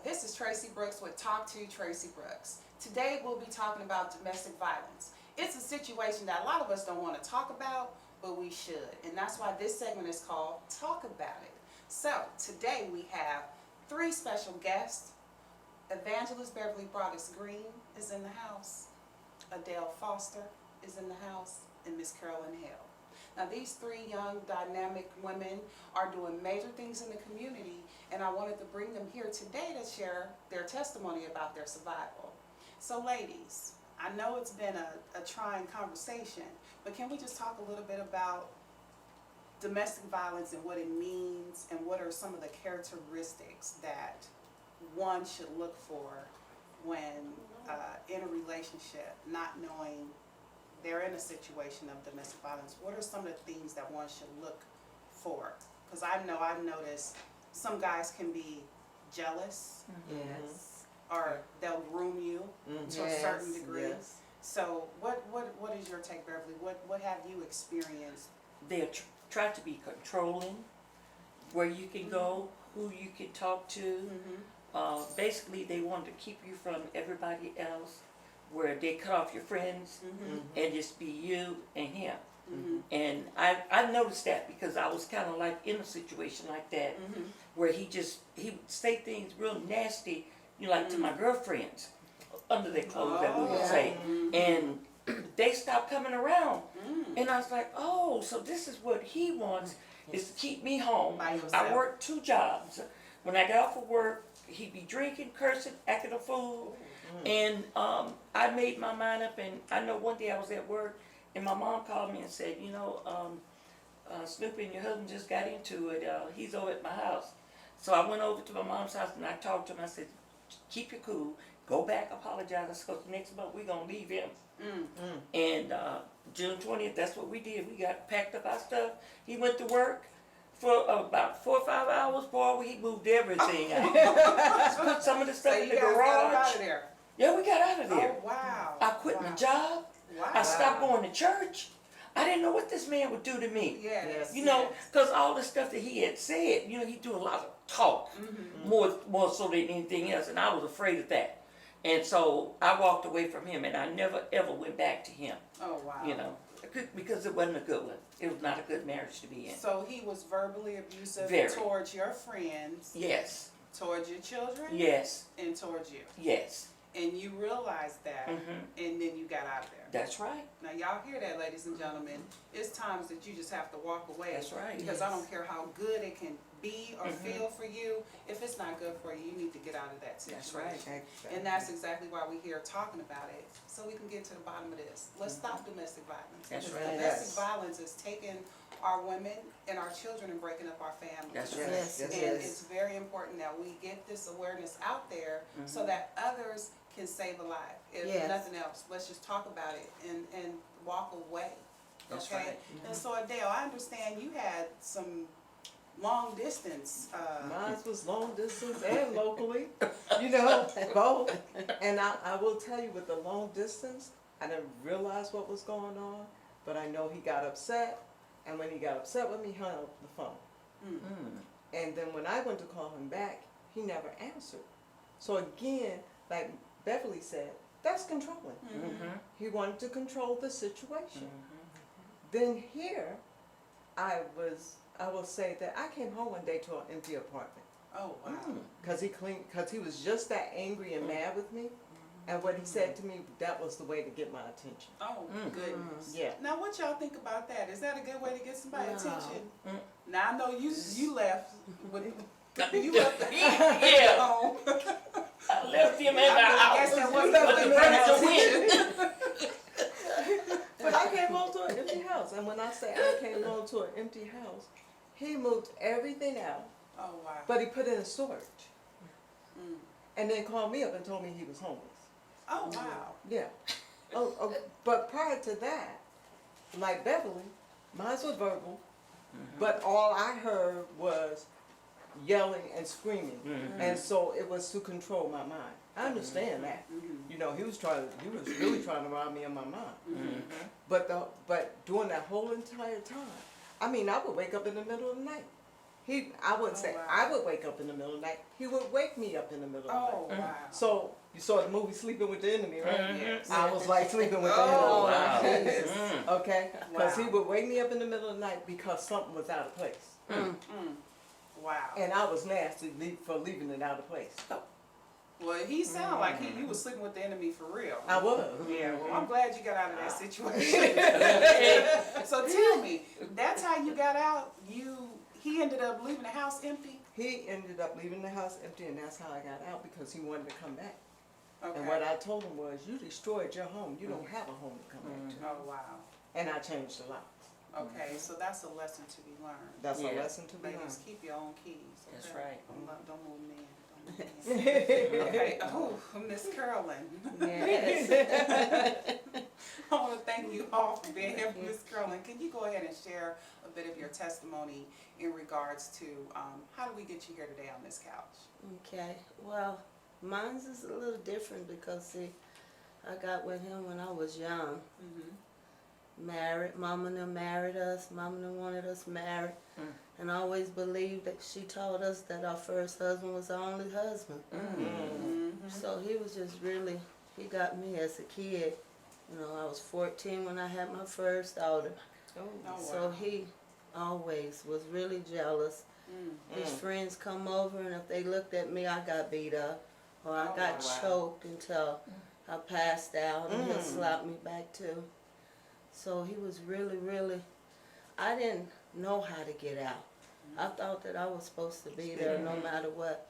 this is Tracy Brooks with Talk2TracyBrooks. Today we'll be talking about domestic violence. It's a situation that a lot of us don't want to talk about, but we should. And that's why this segment is called Talk About It. So today we have three special guests. Evangelist Beverly Broadus-Green is in the house. Adele Foster is in the house, and Miss Carolyn Hale. Now these three young dynamic women are doing major things in the community, and I wanted to bring them here today to share their testimony about their survival. So ladies, I know it's been a trying conversation, but can we just talk a little bit about domestic violence and what it means, and what are some of the characteristics that one should look for when in a relationship, not knowing they're in a situation of domestic violence? What are some of the things that one should look for? Because I've noticed some guys can be jealous, Yes. or they'll groom you to a certain degree. Yes. So what is your take, Beverly? What have you experienced? They'll try to be controlling, where you can go, who you can talk to. Basically, they want to keep you from everybody else, where they cut off your friends and just be you and him. And I noticed that because I was kind of like in a situation like that, where he would say things real nasty, like to my girlfriends, under their clothes, that we would say. And they stopped coming around. And I was like, oh, so this is what he wants, is to keep me home. I worked 2 jobs. When I got off of work, he'd be drinking, cursing, acting a fool. And I made my mind up, and I know one day I was at work, and my mom called me and said, Snoopy and your husband just got into it. He's over at my house. So I went over to my mom's house, and I talked to him. I said, keep your cool. Go back, apologize, because next month we're going to leave him. And June 20th, that's what we did. We got packed up our stuff. He went to work for about 4 or 5 hours. Boy, he moved everything out. Put some of the stuff in the garage. Got out of there. Yeah, we got out of there. Oh, wow. I quit my job. Wow. I stopped going to church. I didn't know what this man would do to me. Yes. Because all the stuff that he had said, he do a lot of talk, more so than anything else, and I was afraid of that. And so I walked away from him, and I never ever went back to him. Oh, wow. Because it wasn't a good one. It was not a good marriage to be in. So he was verbally abusive towards your friends. Yes. Towards your children. Yes. And towards you. Yes. And you realized that, and then you got out of there. That's right. Now y'all hear that, ladies and gentlemen. It's times that you just have to walk away. That's right. Because I don't care how good it can be or feel for you. If it's not good for you, you need to get out of that situation. That's right. Exactly. And that's exactly why we're here talking about it, so we can get to the bottom of this. Let's stop domestic violence. That's Because right. domestic violence is taking our women and our children and breaking up our families. That's right. Yes. And it's very important that we get this awareness out there so that others can save a life. If nothing else, let's just talk about it and walk away. That's okay? right. And so Adele, I understand you had some long distance. Mine was long distance and locally, both. And I will tell you, with the long distance, I didn't realize what was going on, but I know he got upset, and when he got upset with me, he hung up the phone. And then when I went to call him back, he never answered. So again, like Beverly said, that's controlling. He wanted to control the situation. Then here, I will say that I came home one day to an empty apartment. Oh wow! Because he was just that angry and mad with me, and what he said to me, that was the way to get my attention. Oh goodness! Yeah. Now what y'all think about that? Is that a good way to get somebody's attention? Now I know you left with you left the home. I left him in the house. Guess that But the furniture went. But I came home to an empty house, and when I say I came home to an empty house, he moved everything out. Oh wow! But he put it in storage, and then called me up and told me he was homeless. Oh wow! Yeah. But prior to that, like Beverly, mine was verbal, but all I heard was yelling and screaming, and so it was to control my mind. I understand that. He was really trying to rob me of my mind. But during that whole entire time, I mean, I would wake up in the middle of the night I wouldn't say wow. I would wake up in the middle of the night. He would wake me up in the middle of the night. Oh, wow. So you saw the movie Sleeping with the Enemy, right? Yes. I was like sleeping with the Oh, enemy. wow. Jesus. Okay? Because he Wow. would wake me up in the middle of the night because something was out of place. Wow. And I was nasty for leaving it out of place. Well, he sounded like you was sleeping with the enemy for real. I was. Yeah, well, I'm glad you got out of that situation. So tell me, that's how you got out? He ended up leaving the house empty? He ended up leaving the house empty, and that's how I got out, because he wanted to come back. Okay. And what I told him was, you destroyed your home. You don't have a home to come back to. Oh, wow. And I changed a lot. Okay, so that's a lesson to be learned. That's a Yeah. lesson to be learned. Ladies, keep your own keys. Okay? That's right. Don't move men. Don't move men. Okay. Oh, Miss Carolyn. Yes. I want to thank you all for being here, Miss Carolyn. Can you go ahead and share a bit of your testimony in regards to how do we get you here today on this couch? Okay. Well, mine's is a little different because, see, I got with him when I was young. Married. Mama and them married us. Mama and them wanted us married. And I always believed that she taught us that our first husband was our only husband. So he was just really, he got me as a kid. You know, I was 14 when I had my first daughter. Oh, So wow. he always was really jealous. His friends come over, and if they looked at me, I got beat up, or I Oh, got wow. choked until I passed out, and he'll slap me back too. So he was really, really, I didn't know how to get out. I thought that I was supposed to be there no matter what.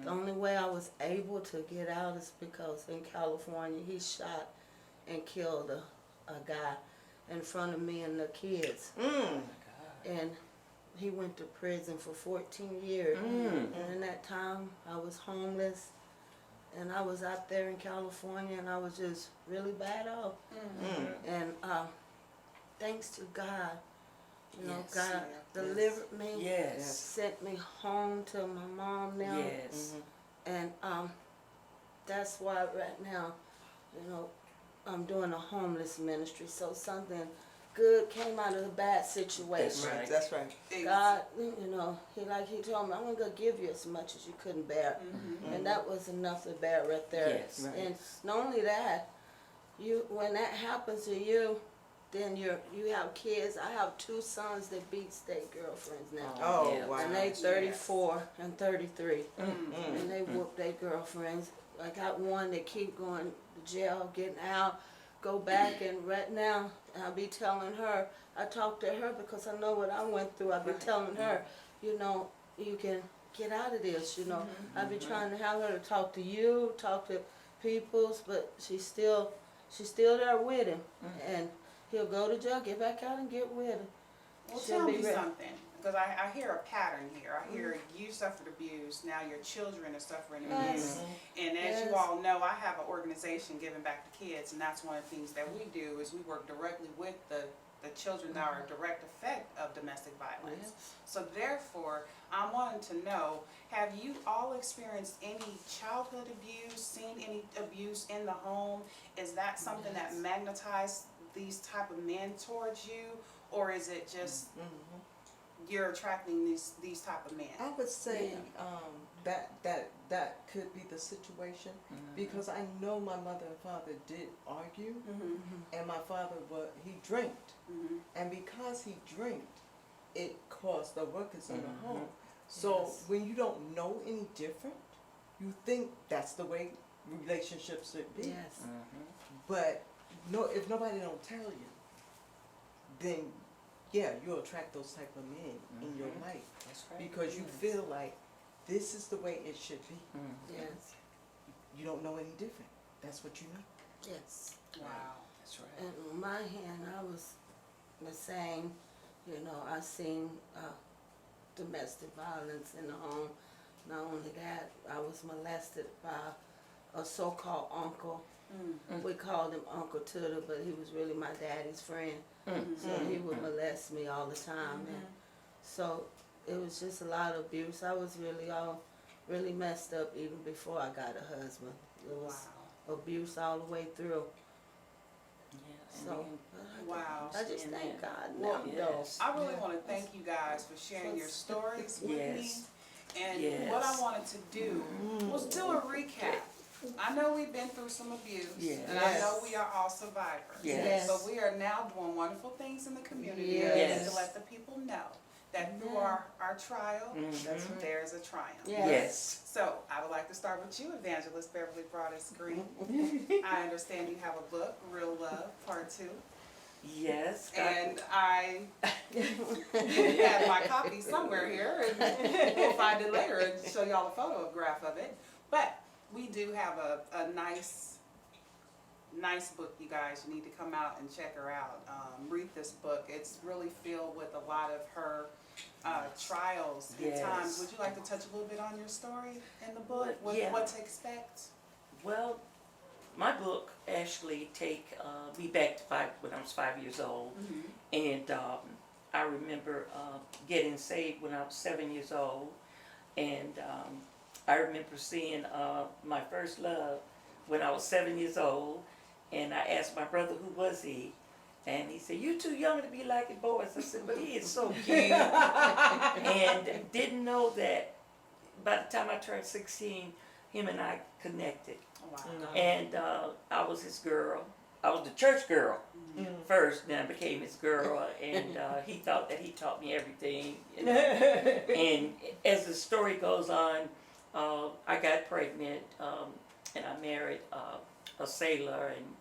The only way I was able to get out is because in California he shot and killed a guy in front of me and the kids. And he went to prison for 14 years. And in that time I was homeless, and I was out there in California, and I was just really bad off. And thanks to God, you know, Yes. God delivered me, Yes. sent me home to my mom now. Yes. And that's why right now, you know, I'm doing a homeless ministry. So something good came out of a bad situation. Right. That's right. God, you know, he told me, I'm gonna give you as much as you couldn't bear. And that was enough to bear right there. Yes. Right. And not only that, when that happens to you, then you have kids. I have 2 sons that beat state girlfriends now. Oh, Yeah. wow. And they 34 and 33. Mm. And they whoop their girlfriends. I got one that keep going to jail, getting out, go back, and right now I'll be telling her, I talk to her because I know what I went through. I'll be telling her, you know, you can get out of this, you know. I'll be trying to have her to talk to you, talk to peoples, but she's still there with him. And he'll go to jail, get back out and get with him. Well, She'll tell be me ready. something, because I hear a pattern here. I hear you suffered abuse, now your children are suffering abuse. Yes. And as Yes. you all know, I have an organization giving back to kids, and that's one of the things that we do is we work directly with the children that are a direct effect of domestic violence. So therefore, I'm wanting to know, have you all experienced any childhood abuse, seen any abuse in the home? Is that something that magnetized these type of men towards you, or is it just you're attracting these type of men? I would say that could be the situation, because I know my mother and father did argue, and my father he drank, and because he drank, it caused the workers in the home. So Yes. when you don't know any different, you think that's the way relationships should be. Yes. But no, if nobody don't tell you, then yeah, you'll attract those type of men in your life, That's right. because you feel like this is the way it should be. Yes. You don't know any different. That's what you know. Yes. Wow. That's right. And on my hand, I was the same. You know, I seen domestic violence in the home. Not only that, I was molested by a so-called uncle. We called him Uncle Tudor, but he was really my daddy's friend. So he would molest me all the time. And so it was just a lot of abuse. I was really messed up even before I got a husband. It was abuse all the way through. Yes. So Wow. I just thank God Well, now, though. yes. I really want to thank you guys for sharing your stories with Yes. me. And Yes. what I wanted to do was do a recap. I know we've been through some abuse, Yes. and I know we are all survivors. Yes. But we are now doing wonderful things in the community, and Yes. we need to let the people know that through our trial, Mhm. there's a triumph. Yes. Yes. So I would like to start with you, Evangelist Beverly Broadus-Green. I understand you have a book, Real Love, Part 2. Yes. And I have my copy somewhere here, and we'll find it later and show y'all a photograph of it. But we do have a nice book, you guys. You need to come out and check her out. Read this book. It's really filled with a lot of her trials and Yes. times. Would you like to touch a little bit on your story in the book? Yeah. What to expect? Well, my book actually take me back to when I was 5 years old, and I remember getting saved when I was 7 years old, and I remember seeing my first love when I was 7 years old, and I asked my brother who was he, and he said, "You too young to be like Boaz." I said, "But he is so cute," and didn't know that by the time I turned 16, him and I connected. Wow. And I was his girl. I was the church girl first, then I became his girl, and he thought that he taught me everything. You know? And as the story goes on, I got pregnant, and I married a sailor, and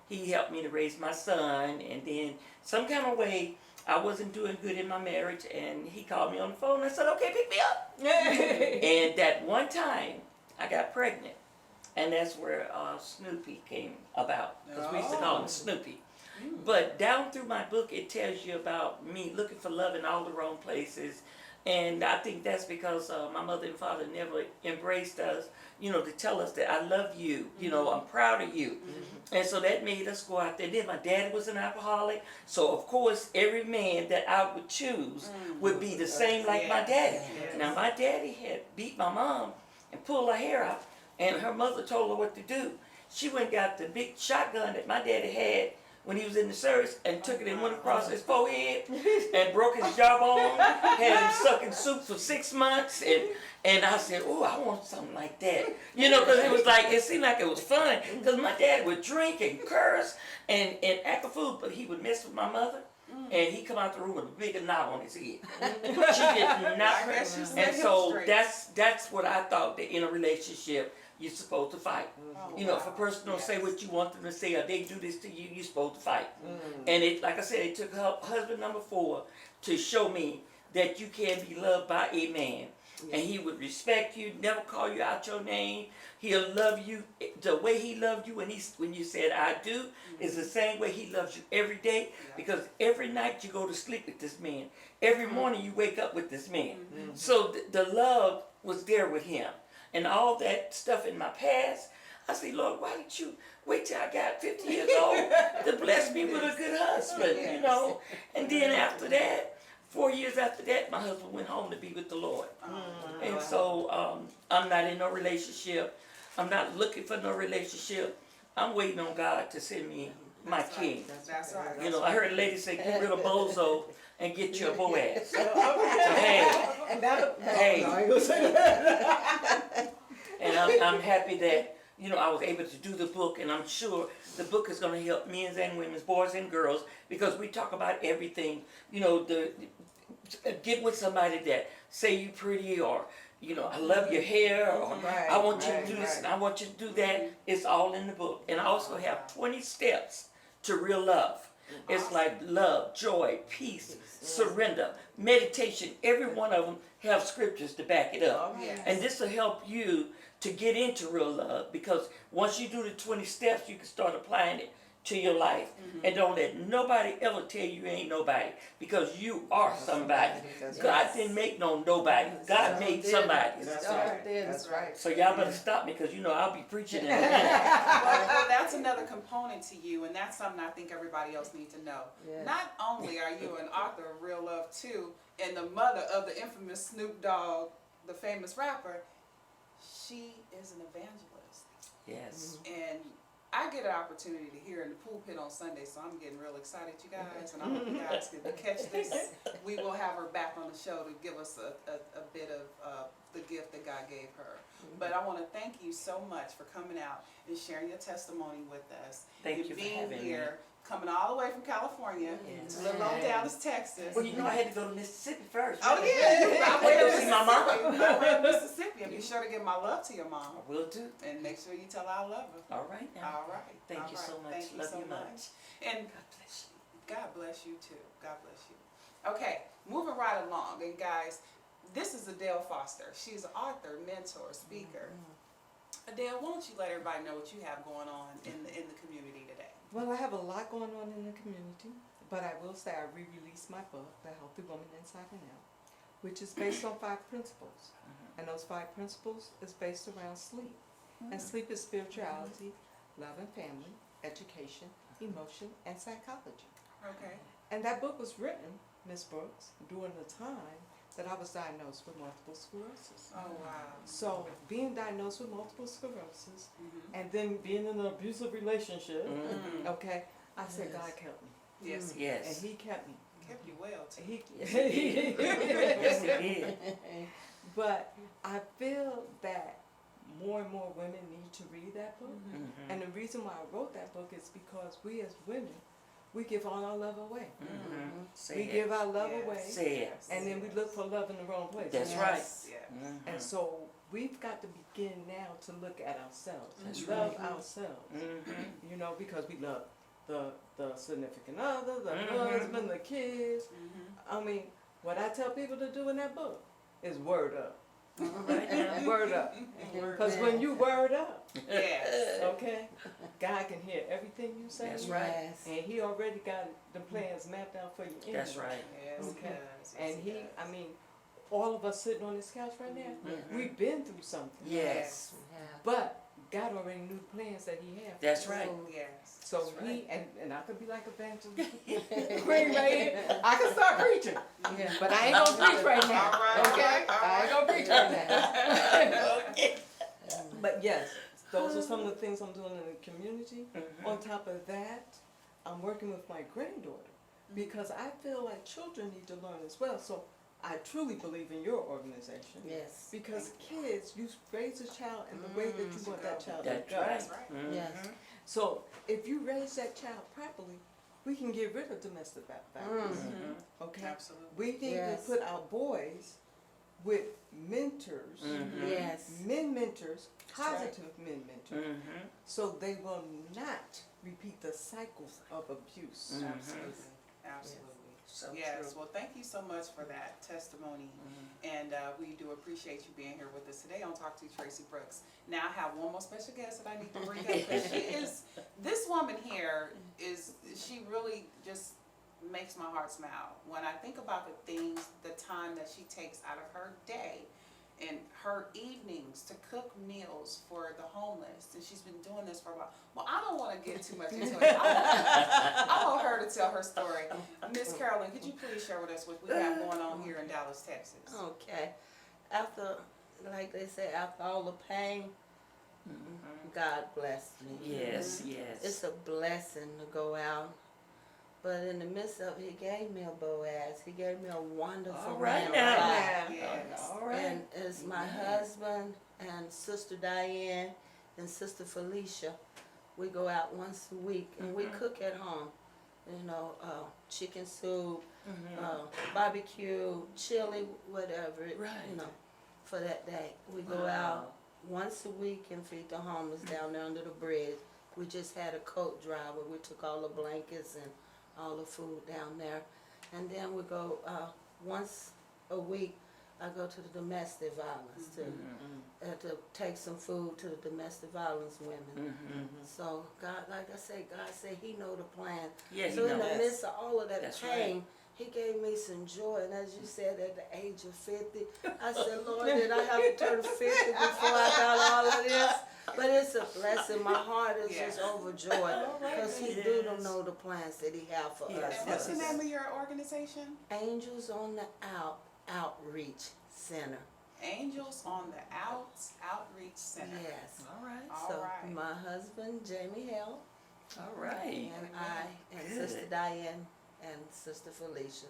he helped me to raise my son. And then some kind of way, I wasn't doing good in my marriage, and he called me on the phone and I said, "Okay, pick me up." And that one time, I got pregnant. And that's where Snoopy came about, because we used to call him Snoopy. But down through my book, it tells you about me looking for love in all the wrong places. And I think that's because my mother and father never embraced us, you know, to tell us that I love you, you know, I'm proud of you. And so that made us go out there. Then my daddy was an alcoholic. So, of course, every man that I would choose would be the same like my daddy. Now, my daddy had beat my mom and pulled her hair out. And her mother told her what to do. She went and got the big shotgun that my daddy had when he was in the service and took it and went across his forehead and broke his jawbone, had him sucking soup for 6 months. And I said, "Oh, I want something like that." You know, because it was like, it seemed like it was fun. Because my dad would drink and curse and act a fool, but he would mess with my mother. And he come out the room with a big knot on his head. She did not. And so that's what I thought, that in a relationship, you're supposed to fight. You know, if a person don't say what you want them to say, or they do this to you, you're supposed to fight. And it, like I said, it took husband number 4 to show me that you can be loved by a man. And he would respect you, never call you out your name. He'll love you the way he loved you when you said "I do" is the same way he loves you every day. Because every night you go to sleep with this man. Every morning you wake up with this man. So the love was there with him. And all that stuff in my past, I say, "Lord, why didn't you wait till I got 50 years old to bless me with a good husband?" You know. And then after that, 4 years after that, my husband went home to be with the Lord. And so I'm not in no relationship. I'm not looking for no relationship. I'm waiting on God to send me my king. That's right. You know, I heard a lady say, "Get rid of Bozo and get you a Boaz." So and I'm happy that, you know, I was able to do the book, and I'm sure the book is going to help men and women, boys and girls, because we talk about everything. You know, get with somebody that say you pretty, or, you know, "I love your hair," or "I want you to do this and I want you to do that." It's all in the book. And I also have 20 steps to real love. It's like love, joy, peace, surrender, meditation. Every one of them have scriptures to back it up. And this will help you to get into real love, because once you do the 20 steps, you can start applying it to your life. And don't let nobody ever tell you ain't nobody, because you are somebody. God didn't make nobody. God made somebody. That's right. So y'all better stop me, because you know I'll be preaching in a minute. Well, that's another component to you, and that's something I think everybody else needs to know. Not only are you an author of Real Love 2 and the mother of the infamous Snoop Dogg, the famous rapper, she is an evangelist. Yes. And I get an opportunity to hear in the pulpit on Sunday, so I'm getting real excited, you guys, and I hope you guys can catch this. We will have her back on the show to give us a bit of the gift that God gave her. But I want to thank you so much for coming out and sharing your testimony with us. Thank you for being having me. here, coming all the way from California Yes. to little old Dallas, Texas. Well, you know I had to go to Mississippi first. Oh right? yeah, I went to See my mama. Mississippi. I went to Mississippi. And be sure to give my love to your mom. I will do. And make sure you tell her I love her. All right now. All right. Thank all you right. so much. Thank you Love so you much. And God bless you. God bless you too. God bless you. Okay, moving right along. And guys, this is Adele Foster. She's an author, mentor, speaker. Adele, why don't you let everybody know what you have going on in the community today? Well, I have a lot going on in the community, but I will say I re-released my book, The Healthy Woman Inside and Out, which is based on 5 principles. And those 5 principles is based around sleep. And sleep is spirituality, love and family, education, emotion, and psychology. Okay. And that book was written, Miss Brooks, during the time that I was diagnosed with multiple sclerosis. Oh wow. So being diagnosed with multiple sclerosis Mm-hmm. and then being in an abusive relationship, Mhm. okay, I said Yes. God kept me. Yes. And Yes. he kept me. Kept you well too. He, Yes, he did. Yes, he did. But I feel that more and more women need to read that book. Mhm. And the reason why I wrote that book is because we as women, we give all our love away. Mhm. Say We it. give our love Yes. away, Say it. and then we look for love in the wrong place. That's Yes. right. Yeah. Mhm. And so we've got to begin now to look at ourselves, That's love right. ourselves, Mhm. you know, because we love the significant other, the Mhm. husband, the kids. Mm-hmm. I mean, what I tell people to do in that book is word up. Right now. Word up. Because when you word up, Yes. okay, God can hear everything you say. That's right. Yes. And he already got the plans mapped out for you anyway. That's right. Yes. Okay. It does. Yes, And it he, does. I mean, all of us sitting on this couch right now, Mhm. we've been through something. Yes. Yeah. But God already knew the plans that he had. That's right. Yes. So That's he, right. and I could be like Evangelist Queen right here. I can start preaching. Yeah. But I ain't gonna preach right now. All right, Okay? all I ain't gonna preach right now. Okay. But yes, those are some of the things I'm doing in the community. Mhm. On top of that, I'm working with my granddaughter because I feel like children need to learn as well. So I truly believe in your organization. Yes. Because kids, you raise a child in the way that you want that child That's to go. right. That's right. Mhm. Yes. So if you raise that child properly, we can get rid of domestic violence. Mhm. Okay? Absolutely. We need Yes. to put our boys with mentors, Mhm. Yes. men mentors, That's right. positive men mentors, Mhm. so they will not repeat the cycles of abuse. Mhm. Absolutely. Absolutely. So Yes. true. Well, thank you so much for that testimony. Mhm. And we do appreciate you being here with us today on Talk to Tracy Brooks. Now I have one more special guest that I need to bring up because she is, this woman here is, she really just makes my heart smile. When I think about the things, the time that she takes out of her day and her evenings to cook meals for the homeless, and she's been doing this for a while. Well, I don't want to get too much into it. I want her to tell her story. Miss Carolyn, could you please share with us what we have going on here in Dallas, Texas? Okay. After, like they say, after all the pain, Mhm. God blessed me. Yes, yes. It's a blessing to go out. But in the midst of it, he gave me a Boaz. He gave me a wonderful All right man of now. God. Yes. All right. And it's my husband and Sister Diane and Sister Felicia. We go out once a week and we Mhm. cook at home. You know, chicken soup, Mhm. barbecue, chili, whatever, Right. you know, for that day. We go Wow. out once a week and feed the homeless down there under the bridge. We just had a coat drive where we took all the blankets and all the food down there. And then we go once a week, I go to the domestic violence Mhm. to take some food to the domestic violence women. Mhm. So God, like I said, God said he know the plan. Yeah, he So in the knows. midst of all of that That's pain, he gave me some joy. And as you said, at the age of 50, I said, Lord, did I have to turn 50 before I got all of this? But it's a blessing. My heart is just overjoyed because he do Yes. know the plans that he have for Yes. And what's the us. name of your organization? Angels on the Outreach Center Angels on the Outs Outreach Center. Yes. All right. All So right. my husband, Jamie Hale, All right. and I, and Good. Sister Diane, and Sister Felicia.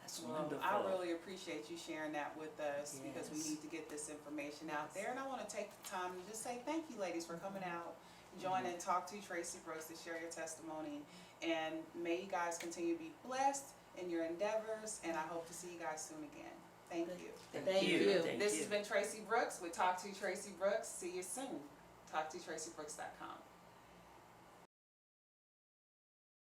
That's Well, wonderful. I really appreciate you sharing that with us because we Yes. need to get this information out there. And I want to take the time to just say thank you, ladies, for coming out, joining Talk to Tracy Brooks to share your testimony. And may you guys continue to be blessed in your endeavors. And I hope to see you guys soon again. Thank you. Thank you. Thank This you. has been Tracy Brooks with Talk to Tracy Brooks. See you soon. Talk2TracyBrooks.com.